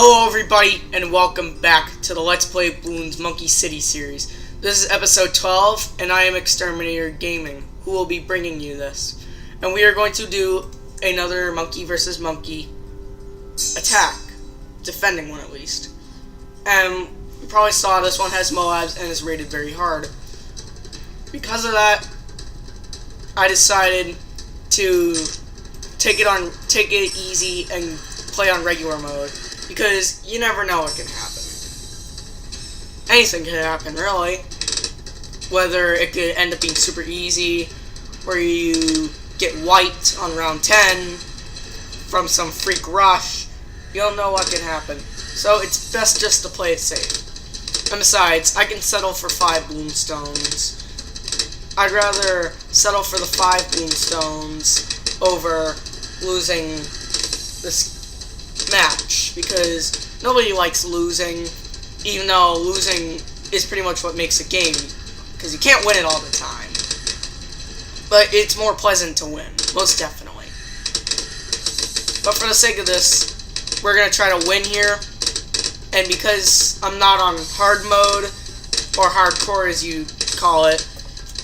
Hello everybody, and welcome back to the Let's Play Bloons Monkey City series. This is episode 12, and I am XTerminator Gaming, who will be bringing you this. And we are going to do another monkey versus monkey attack. Defending one at least. And you probably saw this one has Moabs and is rated very hard. Because of that, I decided to take it easy and play on regular mode. Because you never know what can happen. Anything can happen, really. Whether it could end up being super easy, or you get wiped on round 10 from some freak rush. You don't know what can happen. So it's best just to play it safe. And besides, I can settle for 5 Bloonstones. I'd rather settle for the 5 Bloonstones over losing this match, because nobody likes losing, even though losing is pretty much what makes a game, because you can't win it all the time. But it's more pleasant to win, most definitely. But for the sake of this, we're going to try to win here, and because I'm not on hard mode, or hardcore as you call it,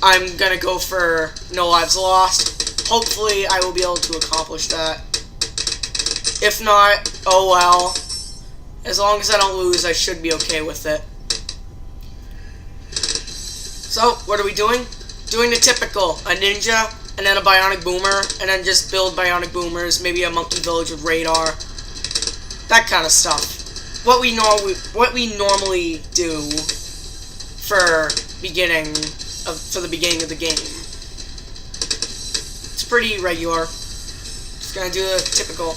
I'm going to go for no lives lost. Hopefully I will be able to accomplish that. If not, oh well. As long as I don't lose, I should be okay with it. So, what are we doing? Doing the typical. A ninja, and then a bionic boomer, and then just build bionic boomers, maybe a monkey village with radar. That kind of stuff. What we normally do for the beginning of the game. It's pretty regular. Just gonna do the typical.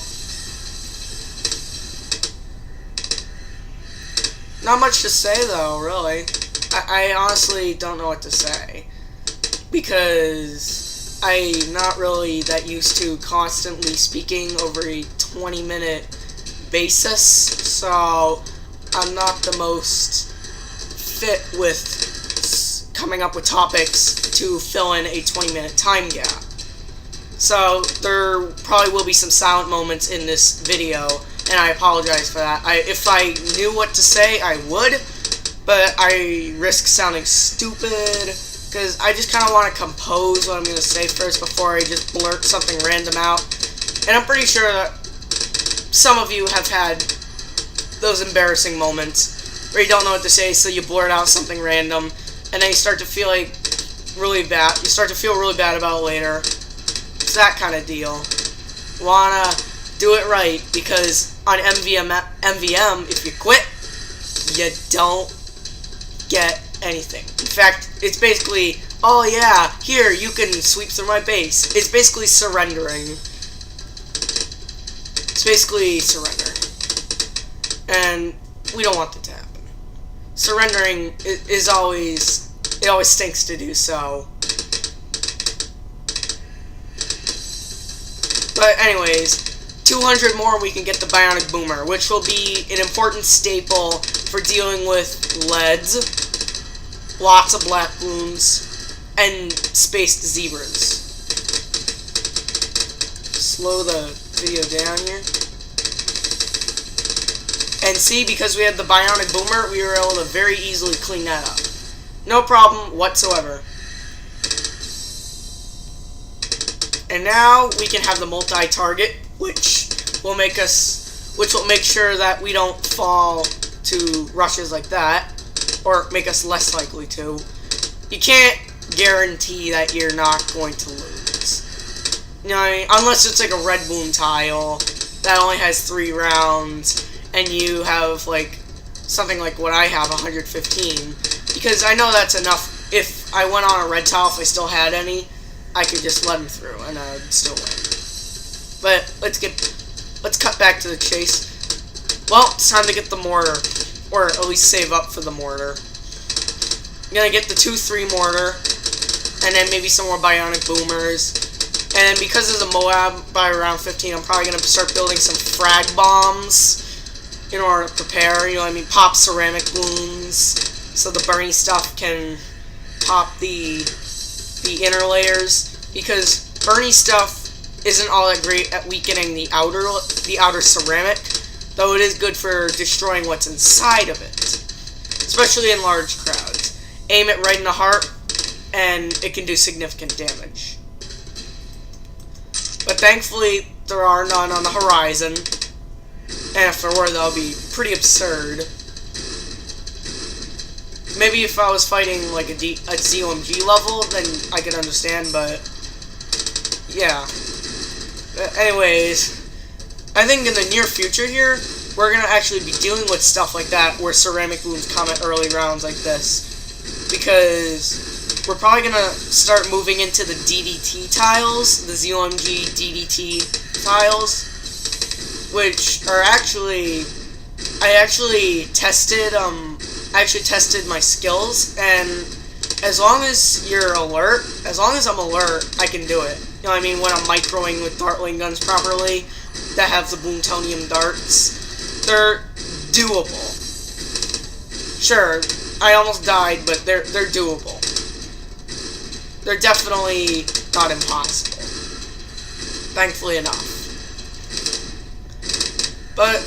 Not much to say, though, really. I honestly don't know what to say. Because I'm not really that used to constantly speaking over a 20-minute basis. So I'm not the most fit with coming up with topics to fill in a 20-minute time gap. So there probably will be some silent moments in this video, and I apologize for that. If I knew what to say, I would, but I risk sounding stupid, because I just kind of want to compose what I'm going to say first before I just blurt something random out. And I'm pretty sure that some of you have had those embarrassing moments where you don't know what to say, so you blurt out something random, and then you start to feel like really bad. You start to feel really bad about it later. It's that kind of deal. Wanna do it right, because on MVM, if you quit, you don't get anything. In fact, it's basically, oh yeah, here, you can sweep through my base. It's basically surrendering. It's basically surrender. And we don't want that to happen. Surrendering is always, it always stinks to do so. But anyways, 200 more we can get the bionic boomer, which will be an important staple for dealing with leads, lots of black balloons, and spaced zebras. Slow the video down here. And see, because we had the bionic boomer, we were able to very easily clean that up. No problem whatsoever. And now we can have the multi-target, which will make sure that we don't fall to rushes like that, or make us less likely to. You can't guarantee that you're not going to lose. You know what I mean? Unless it's like a red boom tile that only has 3 rounds, and you have like something like what I have, 115. Because I know that's enough. If I went on a red tile, if I still had any, I could just let him through, and I'd still win. But let's cut back to the chase. Well, it's time to get the mortar, or at least save up for the mortar. I'm gonna get the 2-3 mortar, and then maybe some more bionic boomers. And then because of the Moab by around 15, I'm probably gonna start building some frag bombs in order to prepare. You know what I mean? Pop ceramic balloons, so the burning stuff can pop the inner layers, because burning stuff isn't all that great at weakening the outer ceramic, though it is good for destroying what's inside of it, especially in large crowds. Aim it right in the heart, and it can do significant damage. But thankfully, there are none on the horizon, and if there were, that would be pretty absurd. Maybe if I was fighting like a ZOMG level, then I could understand, but yeah. But anyways, I think in the near future here, we're going to actually be dealing with stuff like that, where ceramic balloons come at early rounds like this. Because we're probably going to start moving into the DDT tiles, the ZOMG DDT tiles, which are actually, I actually tested my skills, and as long as you're alert, as long as I'm alert, I can do it. You know what I mean? When I'm microing with dartling guns properly, that have the plutonium darts, they're doable. Sure, I almost died, but they're doable. They're definitely not impossible. Thankfully enough. But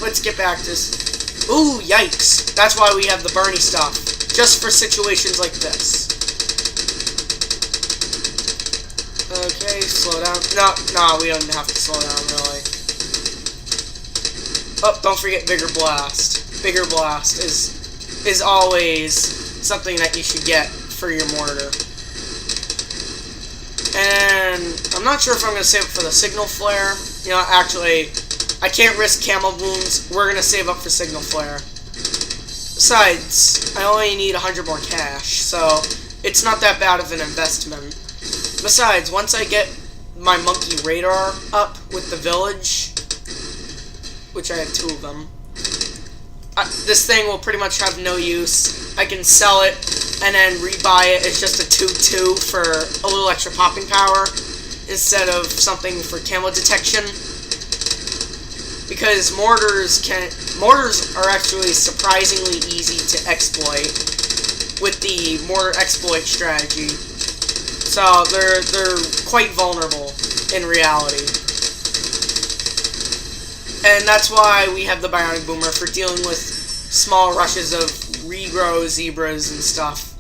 let's get back to this. Ooh, yikes. That's why we have the Bernie stuff. Just for situations like this. Okay, slow down. No, we don't have to slow down, really. Oh, don't forget Bigger Blast. Bigger Blast is always something that you should get for your mortar. And I'm not sure if I'm going to save it for the signal flare. You know, actually, I can't risk camo balloons. We're going to save up for signal flare. Besides, I only need 100 more cash, so it's not that bad of an investment. Besides, once I get my monkey radar up with the village, which I have 2 of them, this thing will pretty much have no use. I can sell it and then rebuy it as just a 2-2 for a little extra popping power instead of something for camo detection. Because mortars are actually surprisingly easy to exploit with the mortar exploit strategy. So they're quite vulnerable in reality. And that's why we have the Bionic Boomer for dealing with small rushes of regrow zebras and stuff.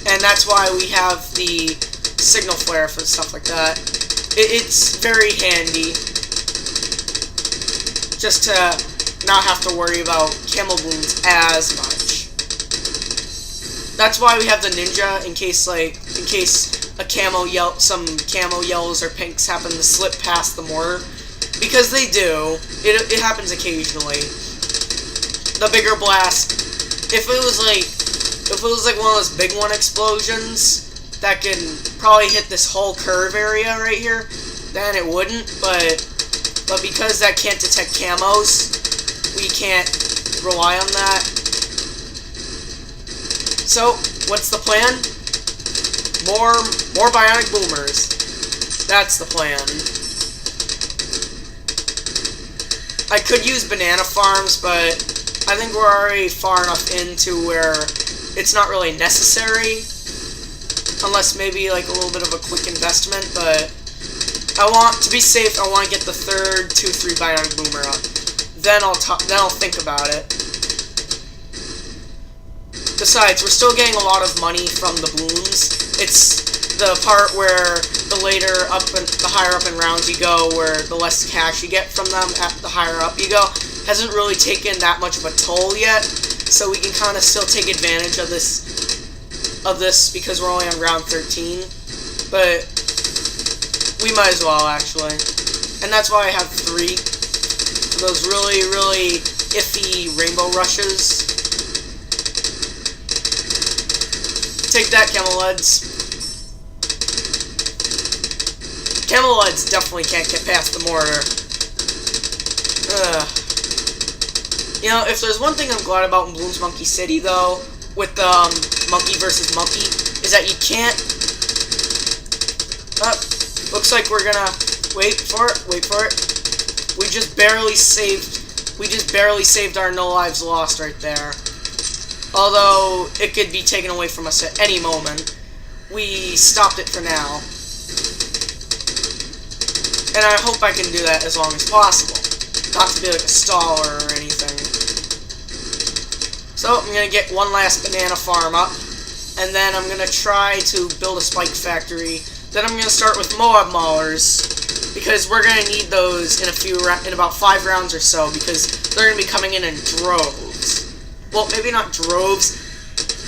And that's why we have the signal flare for stuff like that. It's very handy just to not have to worry about camo balloons as much. That's why we have the ninja in case some camo yellows or pinks happen to slip past the mortar, because they do. It happens occasionally. The Bigger Blast, if it was like one of those big one explosions that can probably hit this whole curve area right here, then it wouldn't, but because that can't detect camos, we can't rely on that. So, what's the plan? More Bionic Boomers. That's the plan. I could use banana farms, but I think we're already far enough into where it's not really necessary. Unless maybe like a little bit of a quick investment, but to be safe, I want to get the third 2-3 Bionic Boomer up. Then I'll think about it. Besides, we're still getting a lot of money from the balloons. It's the part where the higher up in rounds you go, where the less cash you get from them, the higher up you go, hasn't really taken that much of a toll yet. So we can kind of still take advantage of this because we're only on round 13. But we might as well, actually. And that's why I have 3. For those really, really iffy rainbow rushes. Take that, Cameleds. Cameleds definitely can't get past the mortar. Ugh. You know, if there's one thing I'm glad about in Bloons Monkey City, though, with monkey versus monkey, is that you can't... looks like we're gonna... Wait for it. We just barely saved our no lives lost right there. Although, it could be taken away from us at any moment. We stopped it for now. And I hope I can do that as long as possible. Not to be like a staller or anything. So, I'm gonna get one last banana farm up. And then I'm gonna try to build a spike factory. Then I'm gonna start with Moab Maulers. Because we're gonna need those in about 5 rounds or so. Because they're gonna be coming in droves. Well, maybe not droves.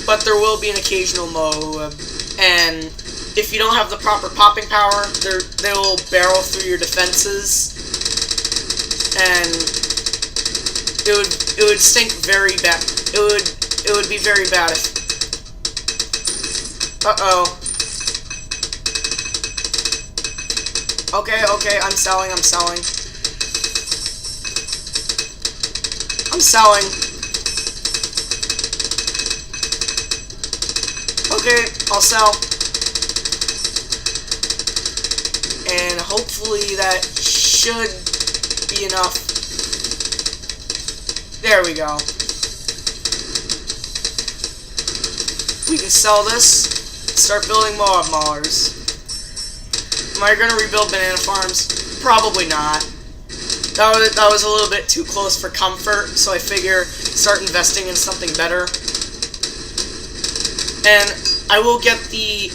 But there will be an occasional Moab. And if you don't have the proper popping power, they will barrel through your defenses. And it would stink very bad. It would be very bad if... Uh-oh. Okay, I'm selling. I'm selling. Okay, I'll sell. And hopefully that should be enough. There we go. We can sell this, start building Moab Maulers. Am I going to rebuild banana farms? Probably not. That was a little bit too close for comfort, so I figure start investing in something better. And I will get the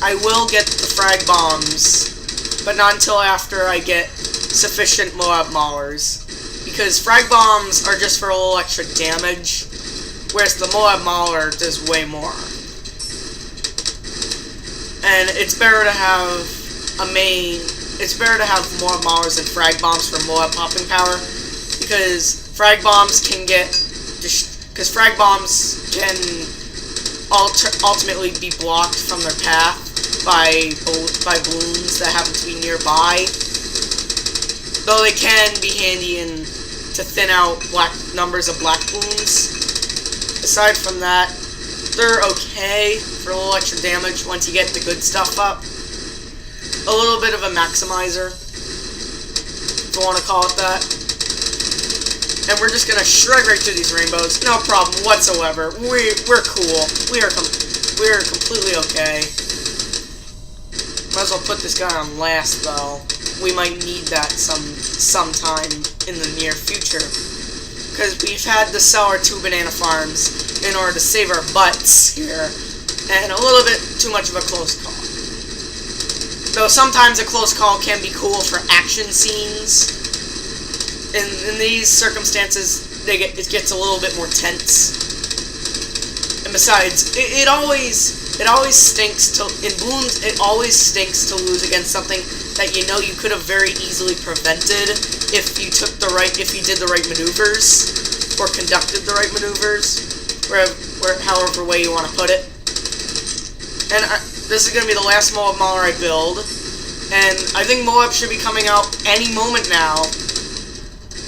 frag bombs, but not until after I get sufficient Moab Maulers. Because frag bombs are just for a little extra damage, whereas the Moab Mauler does way more. And it's better to have Moab Maulers than frag bombs for Moab popping power, because frag bombs can ultimately be blocked from their path by balloons that happen to be nearby. Though they can be handy to thin out numbers of black balloons. Aside from that, they're okay for a little extra damage once you get the good stuff up. A little bit of a maximizer, if you want to call it that. And we're just gonna shred right through these rainbows. No problem whatsoever. We're cool. We're completely okay. Might as well put this guy on last though. We might need that sometime in the near future. Because we've had to sell our 2 banana farms in order to save our butts here. And a little bit too much of a close call. Though sometimes a close call can be cool for action scenes. In these circumstances, it gets a little bit more tense. And besides, it always stinks to lose against something that you know you could have very easily prevented if you did the right maneuvers or conducted the right maneuvers, however way you want to put it. And this is going to be the last Moab Mauler I build, and I think Moab should be coming out any moment now.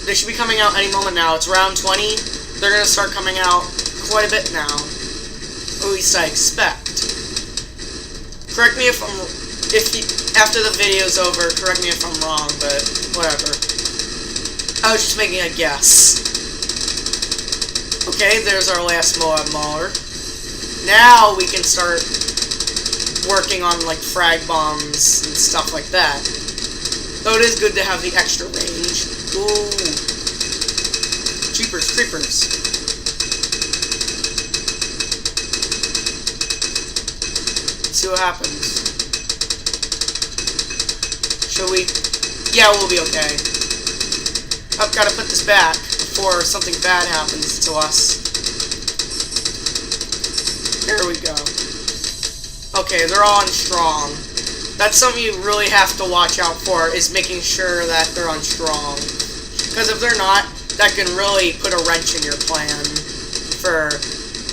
They should be coming out any moment now. It's round 20. They're going to start coming out quite a bit now. At least I expect. Correct me after the video's over, correct me if I'm wrong, but whatever. I was just making a guess. Okay, there's our last Moab Mauler. Now we can start working on, like, frag bombs and stuff like that. Though it is good to have the extra range. Ooh. Jeepers creepers. Let's see what happens. Should we? Yeah, we'll be okay. I've got to put this back before something bad happens to us. There we go. Okay, they're on strong. That's something you really have to watch out for, is making sure that they're on strong. Because if they're not, that can really put a wrench in your plan for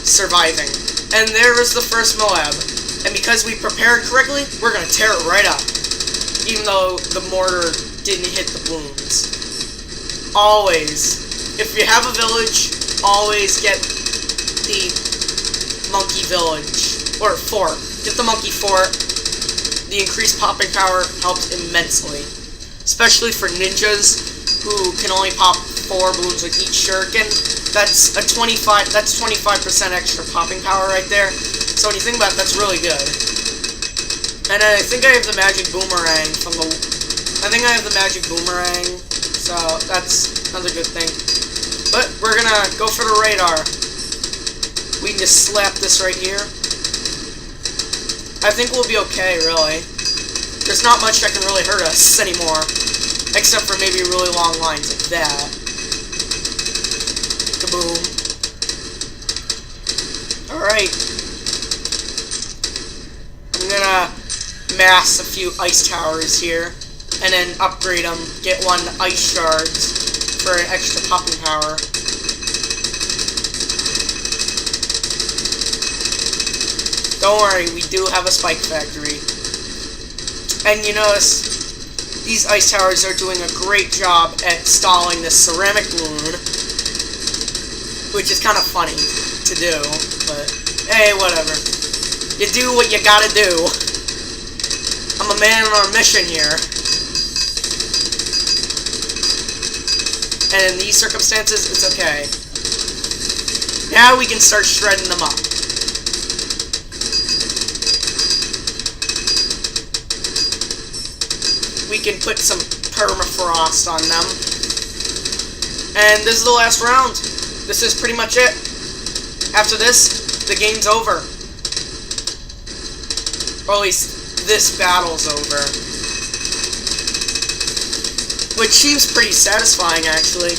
surviving. And there is the first Moab. And because we prepared correctly, we're going to tear it right up. Even though the mortar didn't hit the balloons. Always. If you have a village, always get the monkey village. Or fort. Get the monkey fort. The increased popping power helps immensely. Especially for ninjas who can only pop 4 balloons with each shuriken. That's 25% extra popping power right there. So when you think about it, that's really good. And I think I have the magic boomerang from the I think I have the magic boomerang, so that's another good thing. But we're gonna go for the radar. We can just slap this right here. I think we'll be okay, really. There's not much that can really hurt us anymore, except for maybe really long lines like that. Kaboom. Alright. I'm gonna mass a few ice towers here, and then upgrade them, get 1 ice shards for an extra popping power. Don't worry, we do have a spike factory. And you notice, these ice towers are doing a great job at stalling this ceramic balloon, which is kind of funny to do, but hey, whatever. You do what you gotta do. I'm a man on a mission here. And in these circumstances, it's okay. Now we can start shredding them up. We can put some permafrost on them. And this is the last round. This is pretty much it. After this, the game's over. Or at least this battle's over. Which seems pretty satisfying, actually.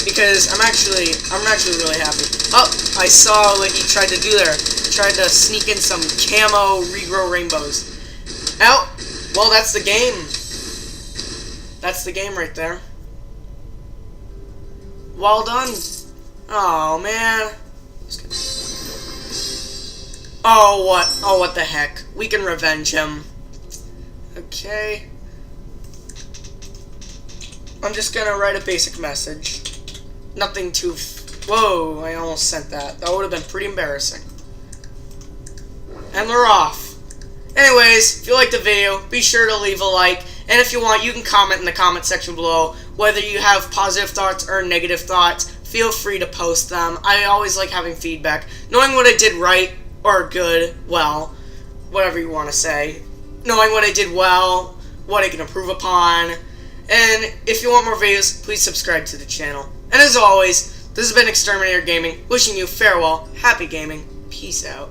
Because I'm actually really happy. Oh, I saw what he tried to do there. He tried to sneak in some camo regrow rainbows. Oh, well, that's the game. That's the game right there. Well done. Oh, man. Oh, what the heck. We can revenge him. Okay. I'm just gonna write a basic message. Nothing too... Whoa, I almost sent that. That would have been pretty embarrassing. And they're off. Anyways, if you liked the video, be sure to leave a like. And if you want, you can comment in the comment section below. Whether you have positive thoughts or negative thoughts, feel free to post them. I always like having feedback. Knowing what I did right or good, well, whatever you want to say. Knowing what I did well, what I can improve upon. And if you want more videos, please subscribe to the channel. And as always, this has been XTerminator Gaming, wishing you farewell, happy gaming, peace out.